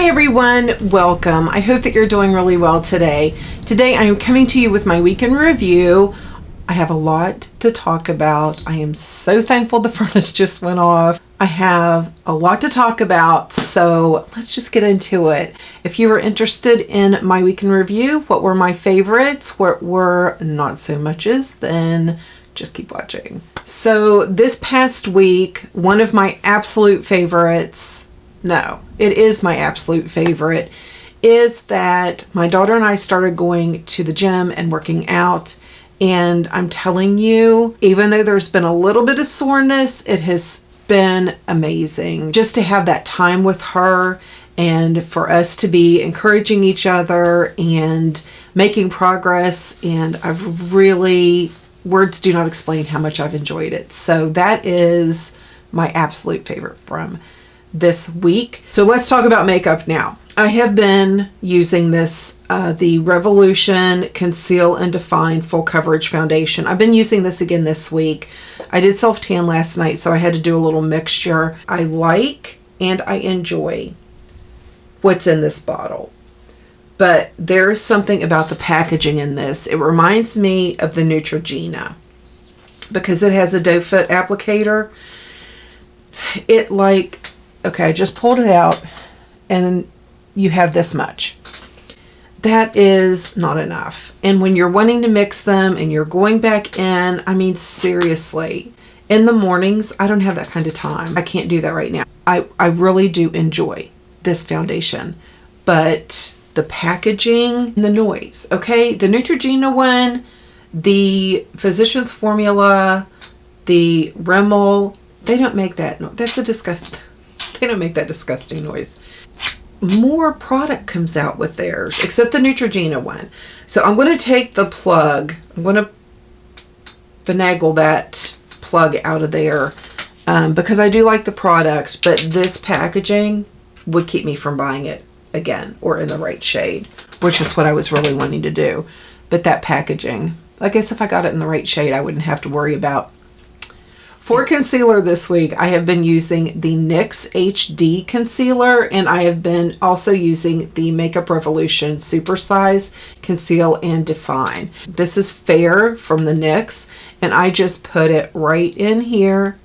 Hi everyone, welcome. I hope that you're doing really well today. Today I am coming to you with my weekend review. I have a lot to talk about. I am so thankful the furnace just went off. I have a lot to talk about, so let's just get into it. If you were interested in my weekend review, what were my favorites, what were not so muches, then just keep watching. So this past week, one of my absolute favorites, no, it is my absolute favorite, is that my daughter and I started going to the gym and working out. And I'm telling you, even though there's been a little bit of soreness, it has been amazing just to have that time with her and for us to be encouraging each other and making progress. And I've really, words do not explain how much I've enjoyed it. So that is my absolute favorite from this week. So let's talk about makeup now. I have been using this, the Revolution Conceal and Define Full Coverage Foundation. I've been using this again this week. I did self-tan last night, so I had to do a little mixture. I like and I enjoy what's in this bottle. But there's something about the packaging in this. It reminds me of the Neutrogena because it has a doe foot applicator. It like, okay, I just pulled it out and you have this much. That is not enough. And when you're wanting to mix them and you're going back in, I mean, seriously, in the mornings, I don't have that kind of time. I can't do that right now. I really do enjoy this foundation, but the packaging and the noise, okay? The Neutrogena one, the Physicians Formula, the Rimmel, they don't make that noise. That's a disgust. They don't make that disgusting noise. More product comes out with theirs, except the Neutrogena one. So I'm going to take the plug. I'm going to finagle that plug out of there because I do like the product, but this packaging would keep me from buying it again or in the right shade, which is what I was really wanting to do. But that packaging, I guess if I got it in the right shade, I wouldn't have to worry about. For concealer this week, I have been using the NYX HD concealer, and I have been also using the Makeup Revolution Super Size Conceal and Define. This is Fair from the NYX, and I just put it right in here.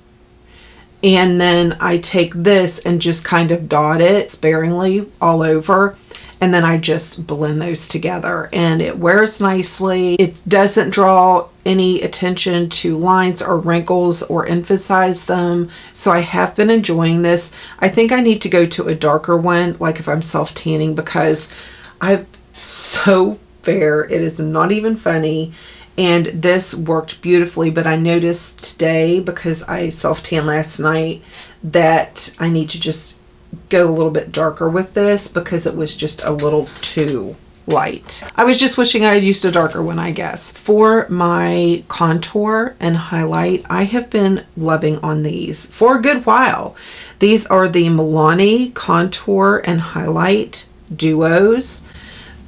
And then I take this and just kind of dot it sparingly all over. And then I just blend those together and it wears nicely. It doesn't draw any attention to lines or wrinkles or emphasize them. So I have been enjoying this. I think I need to go to a darker one, like if I'm self-tanning, because I'm so fair. It is not even funny. And this worked beautifully, but I noticed today, because I self-tanned last night, that I need to just go a little bit darker with this because it was just a little too light. I was just wishing I had used a darker one, I guess. For my contour and highlight, I have been loving on these for a good while. These are the Milani Contour and Highlight Duos.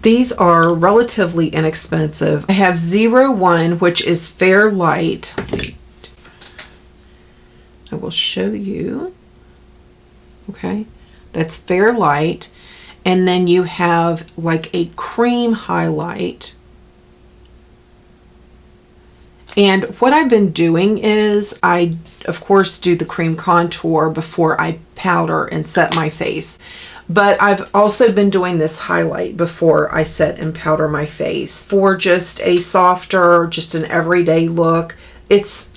These are relatively inexpensive. I have 01, which is Fair Light. I will show you. Okay, that's Fair Light. And then you have like a cream highlight. And what I've been doing is I, of course, do the cream contour before I powder and set my face. But I've also been doing this highlight before I set and powder my face for just a softer, just an everyday look.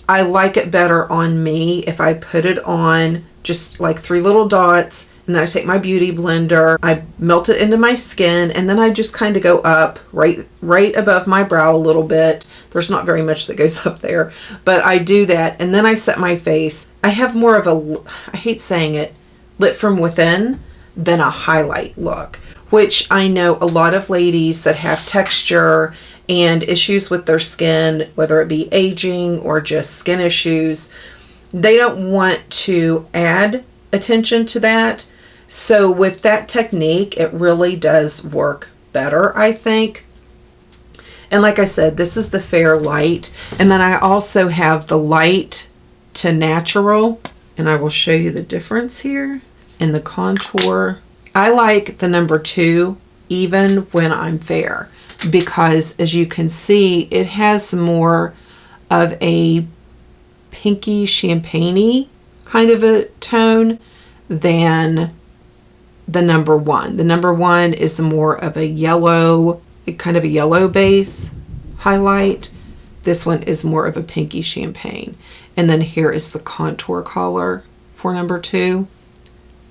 I like it better on me if I put it on just like 3 little dots, and then I take my beauty blender, I melt it into my skin, and then I just kind of go up right above my brow a little bit. There's not very much that goes up there, but I do that, and then I set my face. I have more of a, I hate saying it, lit from within than a highlight look, which I know a lot of ladies that have texture and issues with their skin, whether it be aging or just skin issues, they don't want to add attention to that. So with that technique, it really does work better, I think. And like I said, this is the Fair Light. And then I also have the Light to Natural. And I will show you the difference here in the contour. I like the number 2 even when I'm fair, because as you can see, it has more of a pinky champagne-y kind of a tone than the number 1. The number 1 is more of a yellow, kind of a yellow base highlight. This one is more of a pinky champagne. And then here is the contour color for number 2.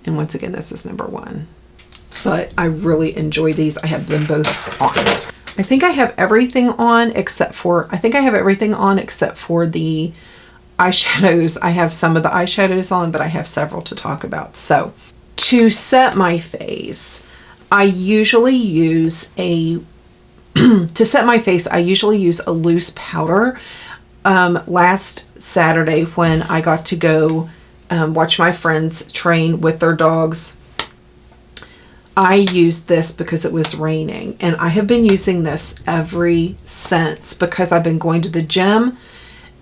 And once again, this is number 1. But I really enjoy these. I have them both on. I think I have everything on except for, the eyeshadows. I have some of the eyeshadows on, but I have several to talk about. So to set my face, I usually use a loose powder. Last Saturday when I got to go watch my friends train with their dogs, I used this because it was raining, and I have been using this ever since because I've been going to the gym,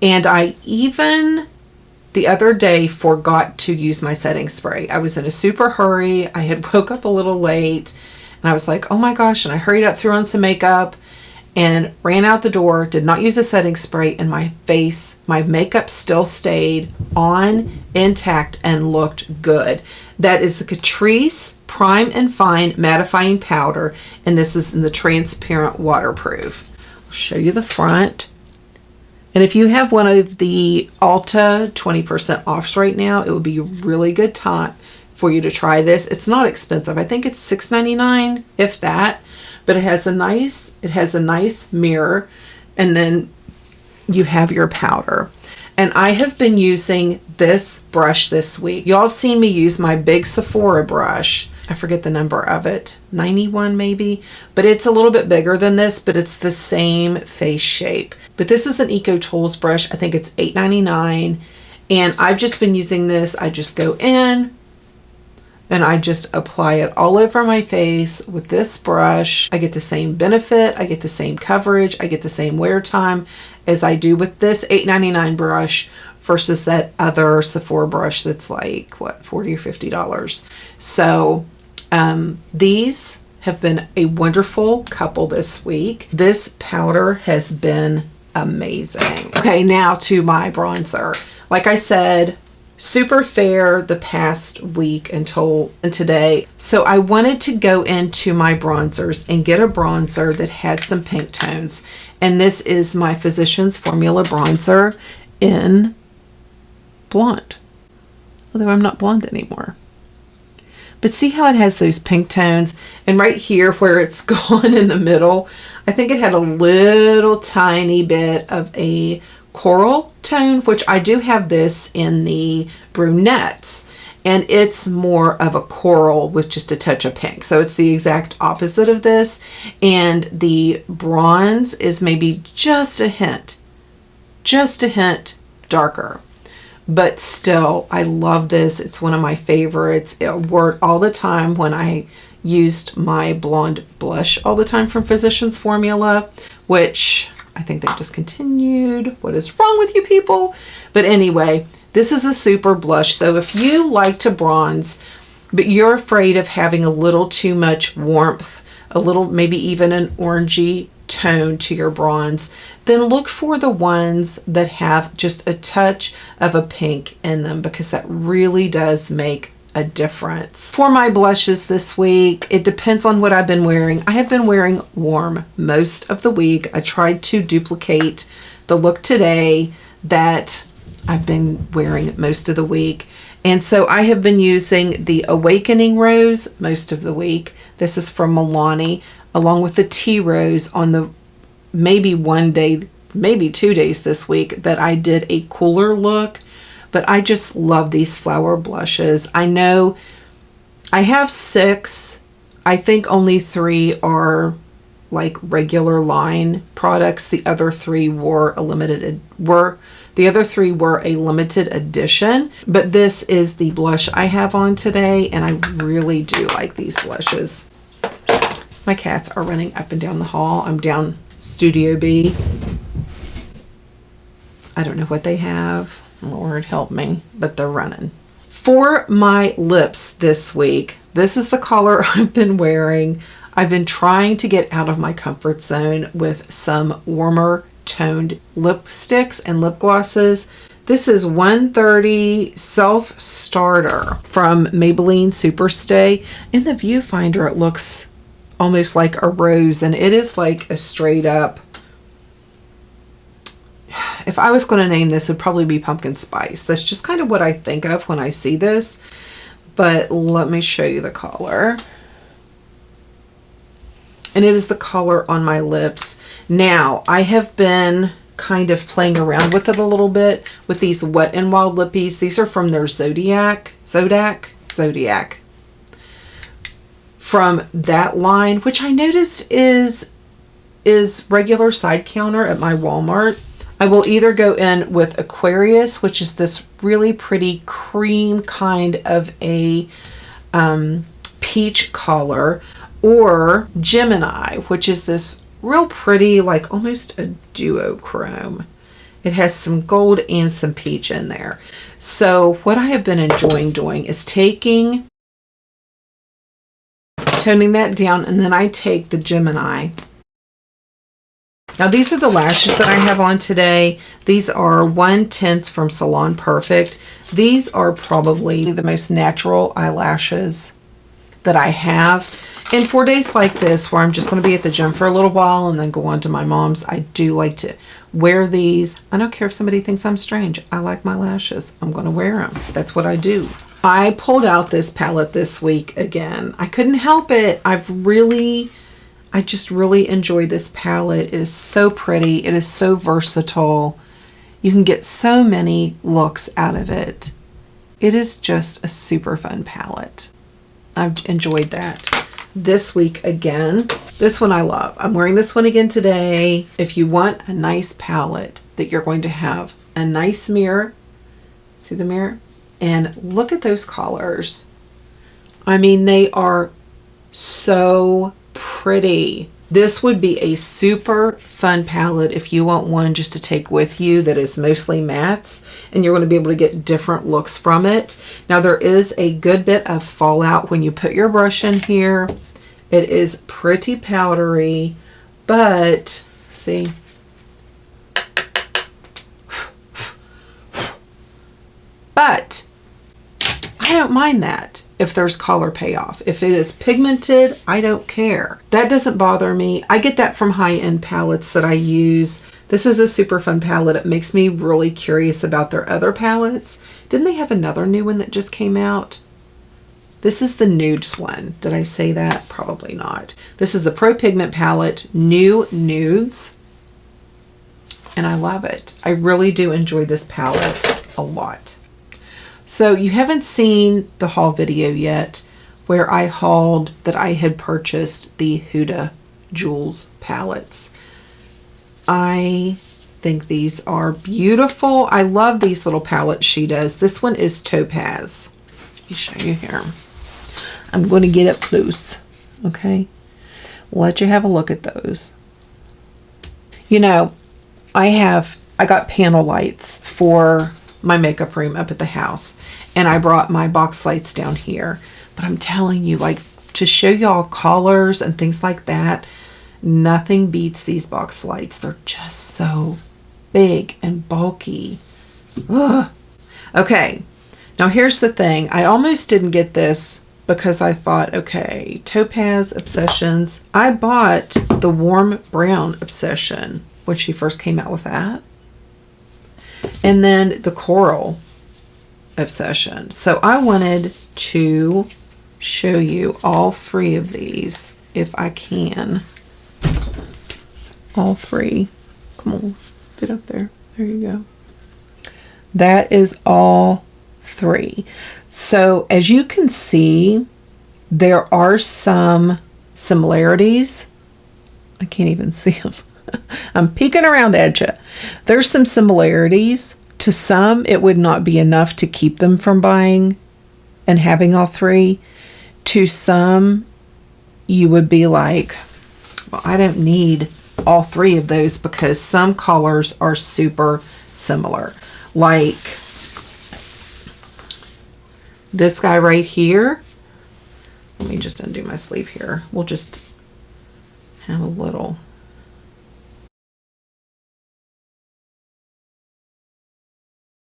and I even the other day forgot to use my setting spray. I was in a super hurry. I had woke up a little late, and I was like, oh my gosh, and I hurried up, threw on some makeup, and ran out the door, did not use a setting spray, and my makeup still stayed on, intact, and looked good. That is the Catrice Prime and Fine Mattifying Powder, and this is in the transparent waterproof. I'll show you the front. And if you have one of the Ulta 20% offs right now, it would be a really good time for you to try this. It's not expensive. I think it's $6.99, if that. But it has a nice mirror, and then you have your powder. And I have been using this brush this week. Y'all have seen me use my big Sephora brush. I forget the number of it, 91 maybe, but it's a little bit bigger than this, but it's the same face shape. But this is an Eco Tools brush. I think it's $8.99, and I've just been using this. I just go in and I just apply it all over my face with this brush. I get the same benefit, I get the same coverage, I get the same wear time as I do with this $8.99 brush versus that other Sephora brush that's like, what, $40 or $50. So these have been a wonderful couple this week. This powder has been amazing. Okay, now to my bronzer. Like I said, super fair the past week until today. So I wanted to go into my bronzers and get a bronzer that had some pink tones. And this is my Physicians Formula bronzer in blonde. Although I'm not blonde anymore. But see how it has those pink tones? And right here where it's gone in the middle, I think it had a little tiny bit of a coral tone, which I do have this in the brunettes, and it's more of a coral with just a touch of pink. So it's the exact opposite of this, and the bronze is maybe just a hint darker. But still, I love this. It's one of my favorites. It worked all the time when I used my blonde blush all the time from Physicians Formula, which I think they discontinued. What is wrong with you people? But anyway, this is a super blush. So if you like to bronze, but you're afraid of having a little too much warmth, a little, maybe even an orangey tone to your bronze, then look for the ones that have just a touch of a pink in them, because that really does make a difference. For my blushes this week, it depends on what I've been wearing. I have been wearing warm most of the week. I tried to duplicate the look today that I've been wearing most of the week. And so I have been using the Awakening Rose most of the week. This is from Milani, along with the Tea Rose on the maybe one day, maybe 2 days this week that I did a cooler look. But I just love these flower blushes. I know I have 6. I think only 3 are like regular line products. The other 3 were a limited edition. But this is the blush I have on today, and I really do like these blushes. My cats are running up and down the hall. I'm down Studio B. I don't know what they have. Lord help me, but they're running. For my lips this week, This is the color I've been wearing. I've been trying to get out of my comfort zone with some warmer toned lipsticks and lip glosses. This is 130 Self Starter from Maybelline Superstay. In the viewfinder, it looks almost like a rose, and it is like a straight up, if I was going to name this, it'd probably be pumpkin spice. That's just kind of what I think of when I see this. But let me show you the color. And it is the color on my lips. Now, I have been kind of playing around with it a little bit with these Wet n Wild lippies. These are from their Zodiac from that line, which I noticed is regular side counter at my Walmart. I will either go in with Aquarius, which is this really pretty cream kind of a peach color, or Gemini, which is this real pretty, like almost a duochrome. It has some gold and some peach in there. So what I have been enjoying doing is toning that down, and then I take the Gemini. Now these are the lashes that I have on today. These are 1/10 from Salon Perfect. These are probably the most natural eyelashes that I have. And for days like this, where I'm just going to be at the gym for a little while and then go on to my mom's, I do like to wear these. I don't care if somebody thinks I'm strange. I like my lashes. I'm going to wear them. That's what I do. I pulled out this palette this week again. I couldn't help it. I just really enjoy this palette. It is so pretty. It is so versatile. You can get so many looks out of it. It is just a super fun palette. I've enjoyed that. This week again, this one I love. I'm wearing this one again today. If you want a nice palette that you're going to have a nice mirror, see the mirror? And look at those colors. I mean, they are so pretty. This would be a super fun palette if you want one just to take with you that is mostly mattes, and you're going to be able to get different looks from it. Now there is a good bit of fallout when you put your brush in here. It is pretty powdery, but see, but I don't mind that. If there's color payoff. If it is pigmented, I don't care. That doesn't bother me. I get that from high-end palettes that I use. This is a super fun palette. It makes me really curious about their other palettes. Didn't they have another new one that just came out? This is the nudes one. Did I say that? Probably not. This is the Pro Pigment palette, New Nudes. And I love it. I really do enjoy this palette a lot. So you haven't seen the haul video yet where I hauled that I had purchased the Huda Jewels palettes. I think these are beautiful. I love these little palettes she does. This one is Topaz. Let me show you here. I'm going to get up close, okay? Let you have a look at those. You know, I got panel lights for my makeup room up at the house, and I brought my box lights down here. But I'm telling you, like, to show y'all colors and things like that, nothing beats these box lights. They're just so big and bulky. Ugh. Okay, now here's the thing. I almost didn't get this because I thought, okay, Topaz Obsessions. I bought the Warm Brown Obsession when she first came out with that. And then the Coral Obsession. So I wanted to show you all three of these if I can. All three. Come on, get up there. There you go. That is all three. So as you can see, there are some similarities. I can't even see them. I'm peeking around at you. There's some similarities. To some, it would not be enough to keep them from buying and having all three. To some, you would be like, well, I don't need all three of those because some colors are super similar. Like this guy right here. Let me just undo my sleeve here. We'll just have a little.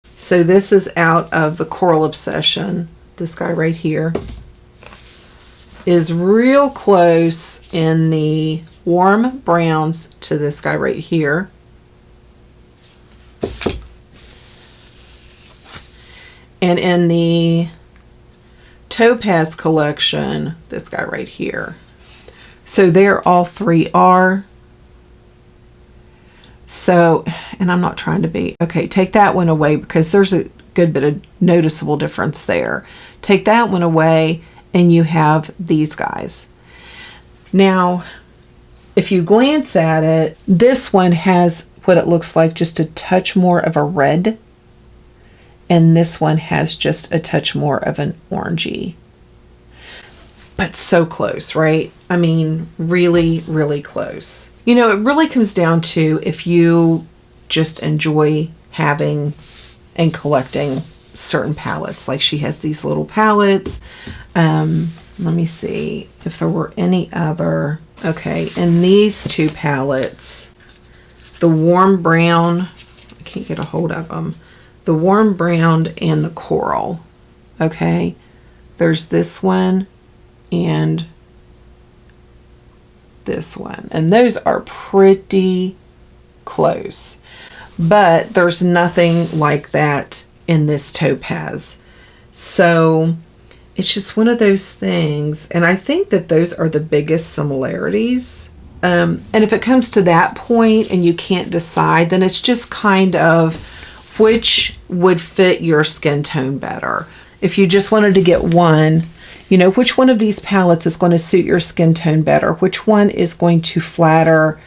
So this is out of the Coral Obsession. This guy right here is real close in the warm browns to this guy right here. And in the Topaz collection, this guy right here. So there all three are. So, and I'm not trying to be, okay, take that one away because there's a good bit of noticeable difference there. Take that one away and you have these guys. Now, if you glance at it, this one has what it looks like just a touch more of a red. And this one has just a touch more of an orangey. But so close, right? I mean, really, really close. You know, it really comes down to if you just enjoy having and collecting certain palettes. Like she has these little palettes. Let me see if there were any other. Okay, in these two palettes, the warm brown, I can't get a hold of them. The warm brown and the coral. Okay, there's this one and this one, and those are pretty close, but there's nothing like that in this topaz. So it's just one of those things, and I think that those are the biggest similarities. And if it comes to that point and you can't decide, then it's just kind of which would fit your skin tone better. If you just wanted to get one, you know, which one of these palettes is going to suit your skin tone better? Which one is going to flatter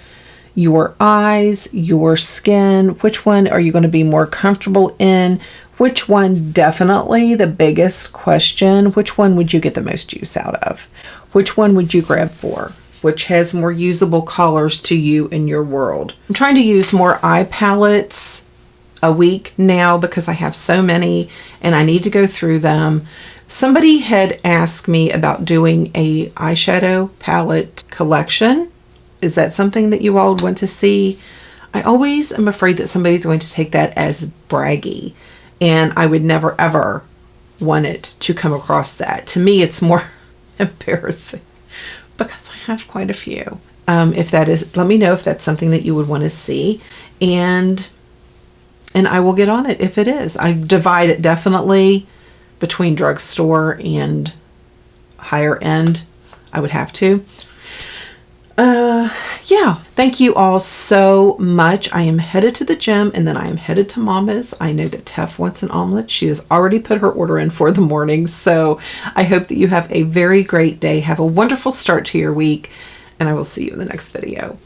your eyes, your skin? Which one are you going to be more comfortable in? Which one, definitely the biggest question, which one would you get the most use out of? Which one would you grab for? Which has more usable colors to you in your world? I'm trying to use more eye palettes a week now because I have so many and I need to go through them. Somebody had asked me about doing a eyeshadow palette collection. Is that something that you all would want to see? I always am afraid that somebody's going to take that as braggy, and I would never ever want it to come across that. To me, it's more embarrassing because I have quite a few. If that is, let me know if that's something that you would want to see, and I will get on it if it is. I divide it definitely between drugstore and higher end. I would have to. Yeah, thank you all so much. I am headed to the gym and then I am headed to Mama's. I know that Tef wants an omelet. She has already put her order in for the morning. So I hope that you have a very great day. Have a wonderful start to your week, and I will see you in the next video.